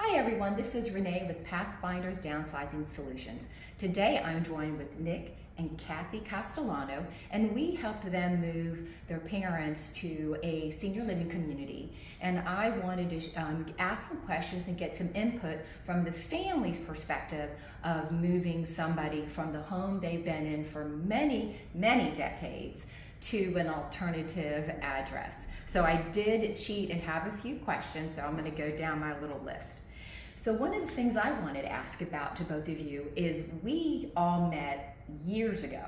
Hi everyone, this is Renee with Pathfinder's Downsizing Solutions. Today I'm joined with Nick and Kathy Castellano, and we helped them move their parents to a senior living community. And I wanted to ask some questions and get some input from the family's perspective of moving somebody from the home they've been in for many, many decades to an alternative address. So I did cheat and have a few questions, so I'm going to go down my little list. So one of the things I wanted to ask about to both of you is we all met years ago.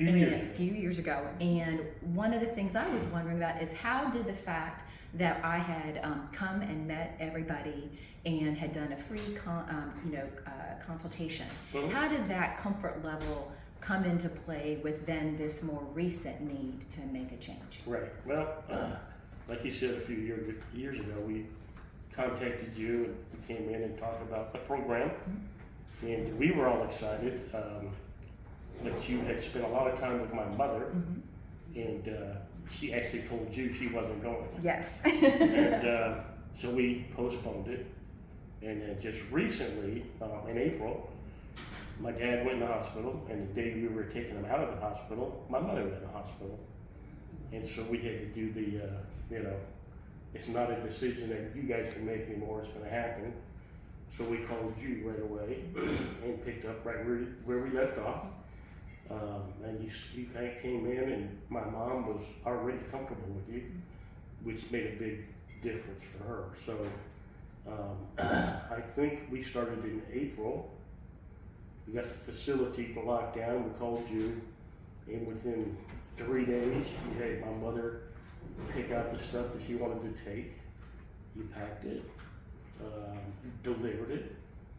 A few years ago. And one of the things I was wondering about is how did the fact that I had come and met everybody and had done a free consultation, how did that comfort level come into play with then this more recent need to make a change? Right. Well, like you said, a few years ago, we contacted you and we came in and talked about the program, and we were all excited. But you had spent a lot of time with my mother, and she actually told you she wasn't going. Yes. And so we postponed it, and then just recently, in April, my dad went in the hospital, and the day we were taking him out of the hospital, my mother went in the hospital. And so we had to do the, it's not a decision that you guys can make anymore, it's gonna happen. So we called you right away and picked up right where we left off. And you kind of came in, and my mom was already comfortable with you, which made a big difference for her. So I think we started in April. We got the facility locked down, we called you, and within 3 days, you had my mother pick out the stuff that she wanted to take. You packed it, delivered it,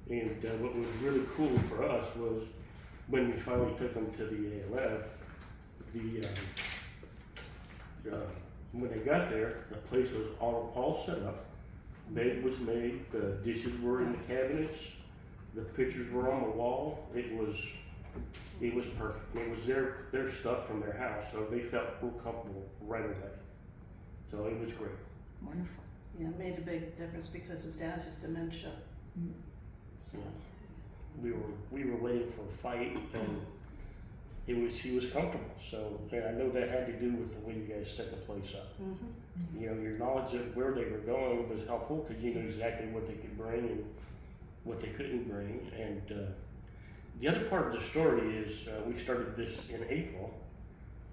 and what was really cool for us was when we finally took them to the ALF, when they got there, the place was all set up. Bed was made, the dishes were in the cabinets, the pictures were on the wall. It was perfect. It was their stuff from their house, so they felt real comfortable right away. So it was great. Wonderful. Yeah, it made a big difference because his dad has dementia. So we were waiting for a fight, and he was comfortable. So I know that had to do with the way you guys set the place up. Your knowledge of where they were going was helpful because you knew exactly what they could bring and what they couldn't bring. And the other part of the story is we started this in April,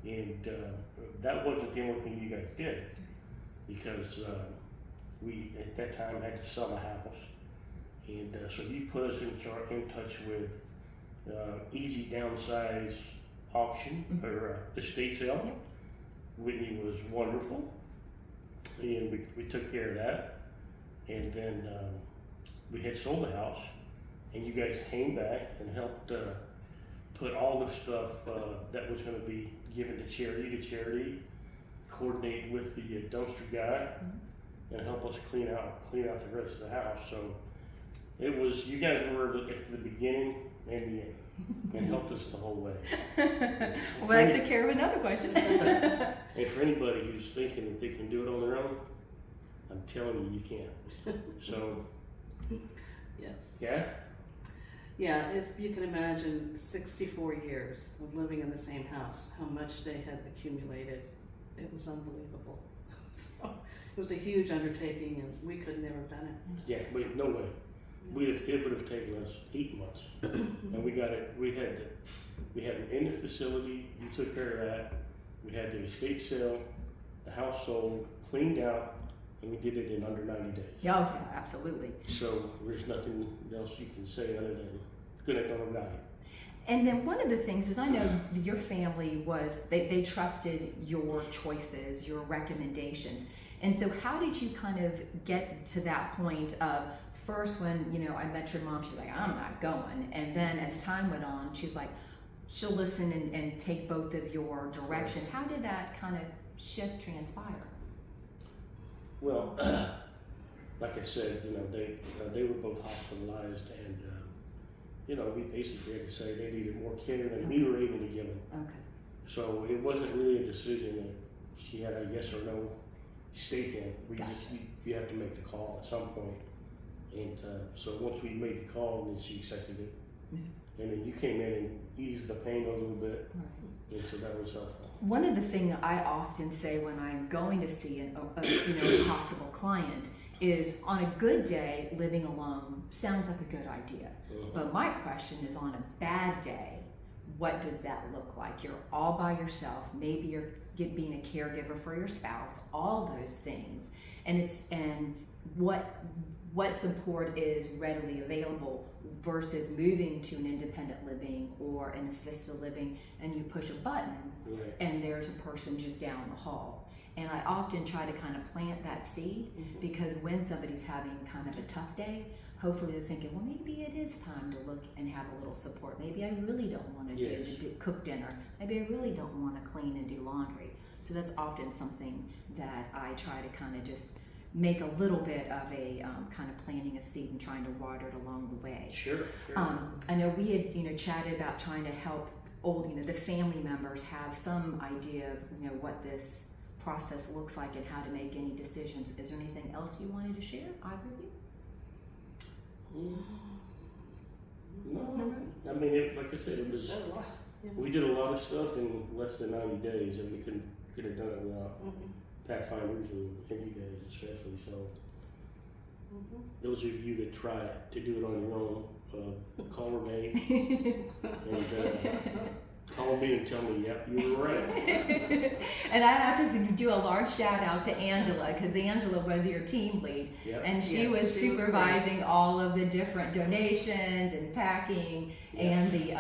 and that wasn't the only thing you guys did, because we at that time had to sell the house, and so you put us in touch with Easy Downsize Auction or estate sale. Whitney was wonderful, and we took care of that, and then we had sold the house, and you guys came back and helped put all the stuff that was going to be given to charity, coordinate with the dumpster guy, and help us clean out the rest of the house. So it was, you guys were at the beginning and the end, and helped us the whole way. Well, that took care of another question. And for anybody who's thinking that they can do it on their own, I'm telling you can't. So yes. yeah. Yeah, if you can imagine 64 years of living in the same house, how much they had accumulated, it was unbelievable. So it was a huge undertaking, and we could never have done it. Yeah, but no way. It would have taken us 8 months, and we got it. We had it in the facility. You took care of that. We had the estate sale, the house sold, cleaned out, and we did it in under 90 days. Yeah, okay, absolutely. So there's nothing else you can say other than good at knowing value. And then one of the things is, I know your family was, they trusted your choices, your recommendations. And so how did you kind of get to that point of, first when, I met your mom, she's like, I'm not going. And then as time went on, she's like, she'll listen and take both of your direction. How did that kind of shift transpire? Well, like I said, they were both hospitalized, and we basically had to say they needed more care than we were able to give them. Okay. So it wasn't really a decision that she had a yes or no stake in. You have to make the call at some point. And so once we made the call, then she accepted it. And then you came in and eased the pain a little bit, and so that was helpful. One of the things I often say when I'm going to see a possible client is, on a good day, living alone sounds like a good idea. But my question is, on a bad day, what does that look like? You're all by yourself. Maybe you're being a caregiver for your spouse. All those things, and what support is readily available versus moving to an independent living or an assisted living, and you push a button and there's a person just down the hall. And I often try to kind of plant that seed, because when somebody's having kind of a tough day, hopefully they're thinking, well, maybe it is time to look and have a little support. Maybe I really don't want to cook dinner. Maybe I really don't want to clean and do laundry. So that's often something that I try to kind of just make a little bit of a kind of planting a seed and trying to water it along the way. Sure. I know we had chatted about trying to help the family members have some idea of what this process looks like and how to make any decisions. Is there anything else you wanted to share, either of you? No, I mean, like I said, it was. We did a lot of stuff in less than 90 days, and we could have done it without Pathfinders and you guys especially. So those of you that try to do it on your own, call Renee and call me and tell me, yep, you were right. And I have to do a large shout out to Angela, because Angela was your team lead, and she was supervising all of the different donations and packing and the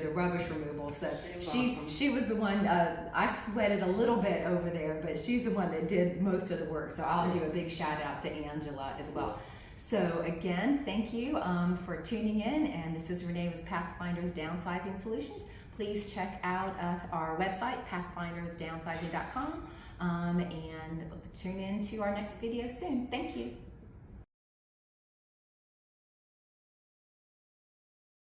the rubbish removal. So she was the one. I sweated a little bit over there, but she's the one that did most of the work. So I'll do a big shout out to Angela as well. So again, thank you for tuning in, and this is Renee with Pathfinders Downsizing Solutions. Please check out our website, PathfindersDownsizing.com, and tune in to our next video soon. Thank you.